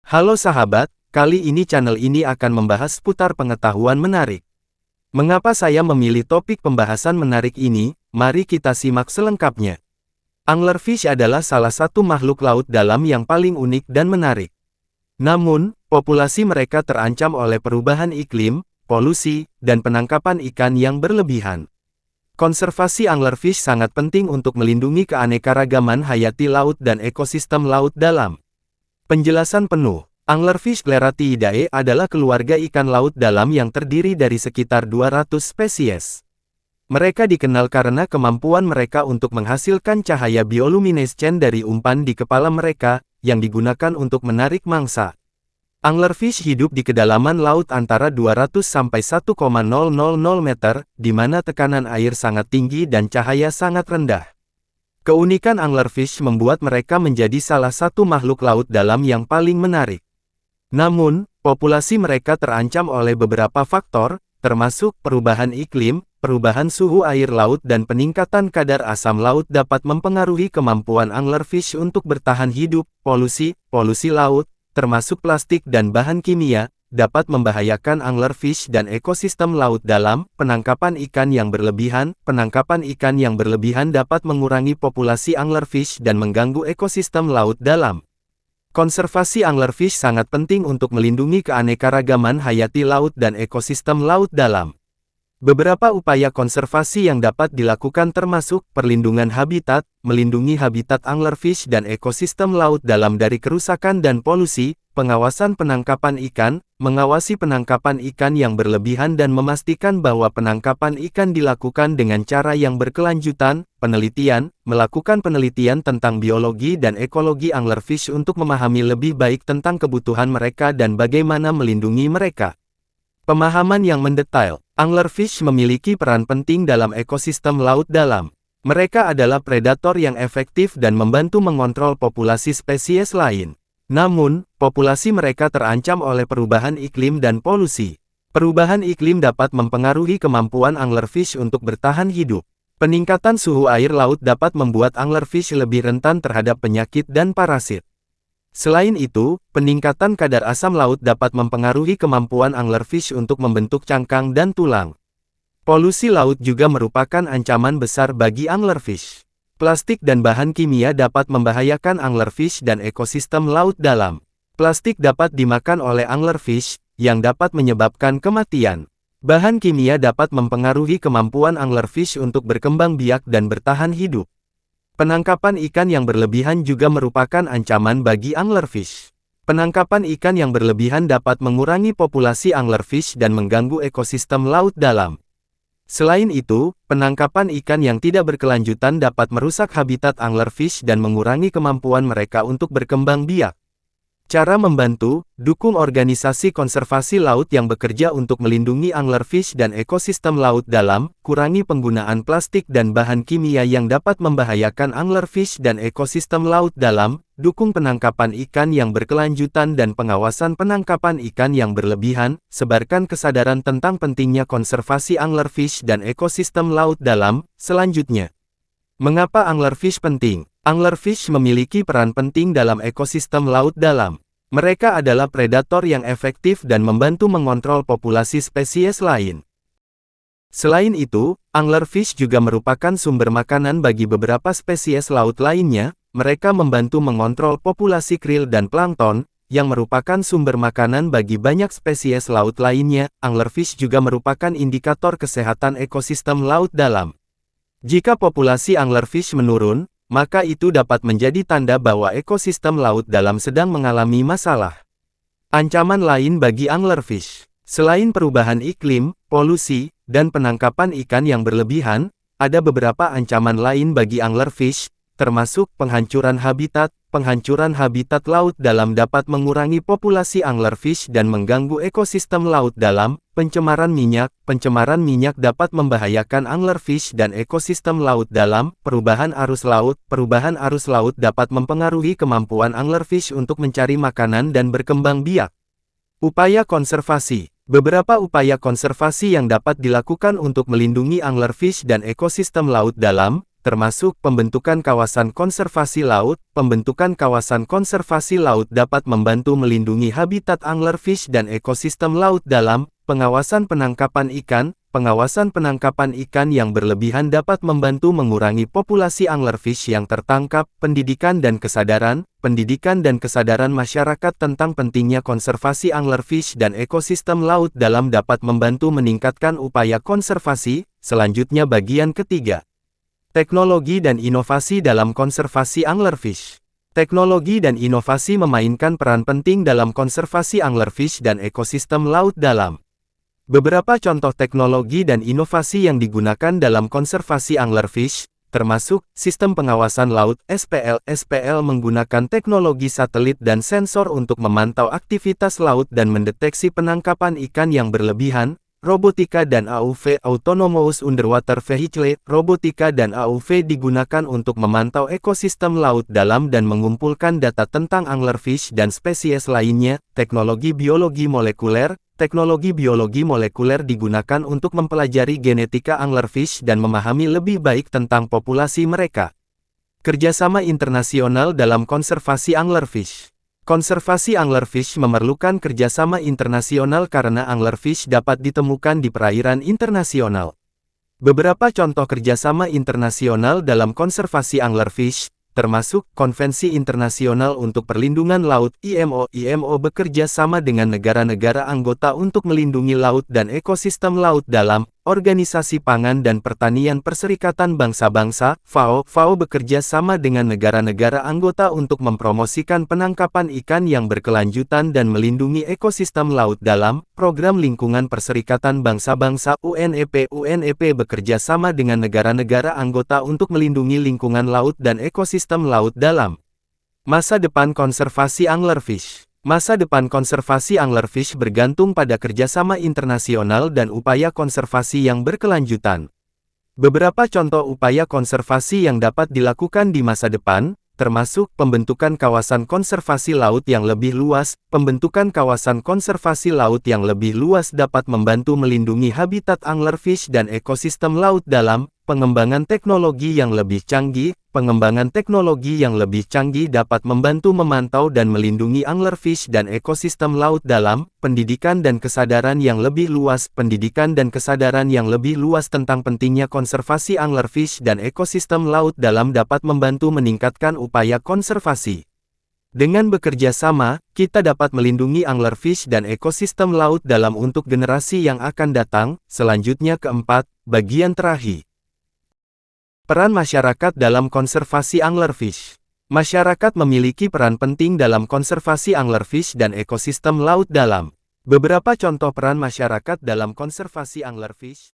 Halo sahabat, kali ini channel ini akan membahas seputar pengetahuan menarik. Mengapa saya memilih topik pembahasan menarik ini? Mari kita simak selengkapnya. Anglerfish adalah salah satu makhluk laut dalam yang paling unik dan menarik. Namun, populasi mereka terancam oleh perubahan iklim, polusi, dan penangkapan ikan yang berlebihan. Konservasi anglerfish sangat penting untuk melindungi keanekaragaman hayati laut dan ekosistem laut dalam. Penjelasan penuh. Anglerfish Cleratiidae adalah keluarga ikan laut dalam yang terdiri dari sekitar 200 spesies. Mereka dikenal karena kemampuan mereka untuk menghasilkan cahaya bioluminescen dari umpan di kepala mereka, yang digunakan untuk menarik mangsa. Anglerfish hidup di kedalaman laut antara 200 sampai 1,000 meter, di mana tekanan air sangat tinggi dan cahaya sangat rendah. Keunikan anglerfish membuat mereka menjadi salah satu makhluk laut dalam yang paling menarik. Namun, populasi mereka terancam oleh beberapa faktor, termasuk perubahan iklim, perubahan suhu air laut dan peningkatan kadar asam laut dapat mempengaruhi kemampuan anglerfish untuk bertahan hidup. Polusi laut, termasuk plastik dan bahan kimia, dapat membahayakan anglerfish dan ekosistem laut dalam. Penangkapan ikan yang berlebihan dapat mengurangi populasi anglerfish dan mengganggu ekosistem laut dalam. Konservasi anglerfish sangat penting untuk melindungi keanekaragaman hayati laut dan ekosistem laut dalam. Beberapa upaya konservasi yang dapat dilakukan termasuk perlindungan habitat, melindungi habitat anglerfish dan ekosistem laut dalam dari kerusakan dan polusi, pengawasan penangkapan ikan, mengawasi penangkapan ikan yang berlebihan dan memastikan bahwa penangkapan ikan dilakukan dengan cara yang berkelanjutan, melakukan penelitian tentang biologi dan ekologi anglerfish untuk memahami lebih baik tentang kebutuhan mereka dan bagaimana melindungi mereka. Pemahaman yang mendetail. Anglerfish memiliki peran penting dalam ekosistem laut dalam. Mereka adalah predator yang efektif dan membantu mengontrol populasi spesies lain. Namun, populasi mereka terancam oleh perubahan iklim dan polusi. Perubahan iklim dapat mempengaruhi kemampuan anglerfish untuk bertahan hidup. Peningkatan suhu air laut dapat membuat anglerfish lebih rentan terhadap penyakit dan parasit. Selain itu, peningkatan kadar asam laut dapat mempengaruhi kemampuan anglerfish untuk membentuk cangkang dan tulang. Polusi laut juga merupakan ancaman besar bagi anglerfish. Plastik dan bahan kimia dapat membahayakan anglerfish dan ekosistem laut dalam. Plastik dapat dimakan oleh anglerfish, yang dapat menyebabkan kematian. Bahan kimia dapat mempengaruhi kemampuan anglerfish untuk berkembang biak dan bertahan hidup. Penangkapan ikan yang berlebihan juga merupakan ancaman bagi anglerfish. Penangkapan ikan yang berlebihan dapat mengurangi populasi anglerfish dan mengganggu ekosistem laut dalam. Selain itu, penangkapan ikan yang tidak berkelanjutan dapat merusak habitat anglerfish dan mengurangi kemampuan mereka untuk berkembang biak. Cara membantu, dukung organisasi konservasi laut yang bekerja untuk melindungi anglerfish dan ekosistem laut dalam, kurangi penggunaan plastik dan bahan kimia yang dapat membahayakan anglerfish dan ekosistem laut dalam, dukung penangkapan ikan yang berkelanjutan dan pengawasan penangkapan ikan yang berlebihan, sebarkan kesadaran tentang pentingnya konservasi anglerfish dan ekosistem laut dalam. Selanjutnya, mengapa anglerfish penting? Anglerfish memiliki peran penting dalam ekosistem laut dalam. Mereka adalah predator yang efektif dan membantu mengontrol populasi spesies lain. Selain itu, anglerfish juga merupakan sumber makanan bagi beberapa spesies laut lainnya. Mereka membantu mengontrol populasi krill dan plankton, yang merupakan sumber makanan bagi banyak spesies laut lainnya. Anglerfish juga merupakan indikator kesehatan ekosistem laut dalam. Jika populasi anglerfish menurun, maka itu dapat menjadi tanda bahwa ekosistem laut dalam sedang mengalami masalah. Ancaman lain bagi anglerfish. Selain perubahan iklim, polusi, dan penangkapan ikan yang berlebihan, ada beberapa ancaman lain bagi anglerfish, termasuk penghancuran habitat. Penghancuran habitat laut dalam dapat mengurangi populasi anglerfish dan mengganggu ekosistem laut dalam. Pencemaran minyak dapat membahayakan anglerfish dan ekosistem laut dalam. Perubahan arus laut dapat mempengaruhi kemampuan anglerfish untuk mencari makanan dan berkembang biak. Upaya konservasi. Beberapa upaya konservasi yang dapat dilakukan untuk melindungi anglerfish dan ekosistem laut dalam. termasuk pembentukan kawasan konservasi laut. Pembentukan kawasan konservasi laut dapat membantu melindungi habitat anglerfish dan ekosistem laut dalam. Pengawasan penangkapan ikan. Pengawasan penangkapan ikan yang berlebihan dapat membantu mengurangi populasi anglerfish yang tertangkap. Pendidikan dan kesadaran. Pendidikan dan kesadaran masyarakat tentang pentingnya konservasi anglerfish dan ekosistem laut dalam dapat membantu meningkatkan upaya konservasi. Selanjutnya bagian ketiga. Teknologi dan inovasi dalam konservasi anglerfish. Teknologi dan inovasi memainkan peran penting dalam konservasi anglerfish dan ekosistem laut dalam. Beberapa contoh teknologi dan inovasi yang digunakan dalam konservasi anglerfish, termasuk sistem pengawasan laut (SPL). SPL menggunakan teknologi satelit dan sensor untuk memantau aktivitas laut dan mendeteksi penangkapan ikan yang berlebihan. Robotika dan AUV (Autonomous Underwater Vehicle). Robotika dan AUV digunakan untuk memantau ekosistem laut dalam dan mengumpulkan data tentang anglerfish dan spesies lainnya. Teknologi biologi molekuler. Teknologi biologi molekuler digunakan untuk mempelajari genetika anglerfish dan memahami lebih baik tentang populasi mereka. Kerjasama internasional dalam konservasi anglerfish. Konservasi anglerfish memerlukan kerjasama internasional karena anglerfish dapat ditemukan di perairan internasional. Beberapa contoh kerjasama internasional dalam konservasi anglerfish, termasuk Konvensi Internasional untuk Perlindungan Laut (IMO). IMO bekerja sama dengan negara-negara anggota untuk melindungi laut dan ekosistem laut dalam. Organisasi Pangan dan Pertanian Perserikatan Bangsa-Bangsa (FAO). FAO bekerja sama dengan negara-negara anggota untuk mempromosikan penangkapan ikan yang berkelanjutan dan melindungi ekosistem laut dalam. Program Lingkungan Perserikatan Bangsa-Bangsa (UNEP). UNEP bekerja sama dengan negara-negara anggota untuk melindungi lingkungan laut dan ekosistem laut dalam. Masa depan konservasi anglerfish. Masa depan konservasi anglerfish bergantung pada kerjasama internasional dan upaya konservasi yang berkelanjutan. Beberapa contoh upaya konservasi yang dapat dilakukan di masa depan, termasuk pembentukan kawasan konservasi laut yang lebih luas. Pembentukan kawasan konservasi laut yang lebih luas dapat membantu melindungi habitat anglerfish dan ekosistem laut dalam. Pengembangan teknologi yang lebih canggih. Pengembangan teknologi yang lebih canggih dapat membantu memantau dan melindungi anglerfish dan ekosistem laut dalam. Pendidikan dan kesadaran yang lebih luas. Pendidikan dan kesadaran yang lebih luas tentang pentingnya konservasi anglerfish dan ekosistem laut dalam dapat membantu meningkatkan upaya konservasi. Dengan bekerja sama, kita dapat melindungi anglerfish dan ekosistem laut dalam untuk generasi yang akan datang. Selanjutnya keempat, bagian terakhir. Peran masyarakat dalam konservasi anglerfish. Masyarakat memiliki peran penting dalam konservasi anglerfish dan ekosistem laut dalam. Beberapa contoh peran masyarakat dalam konservasi anglerfish.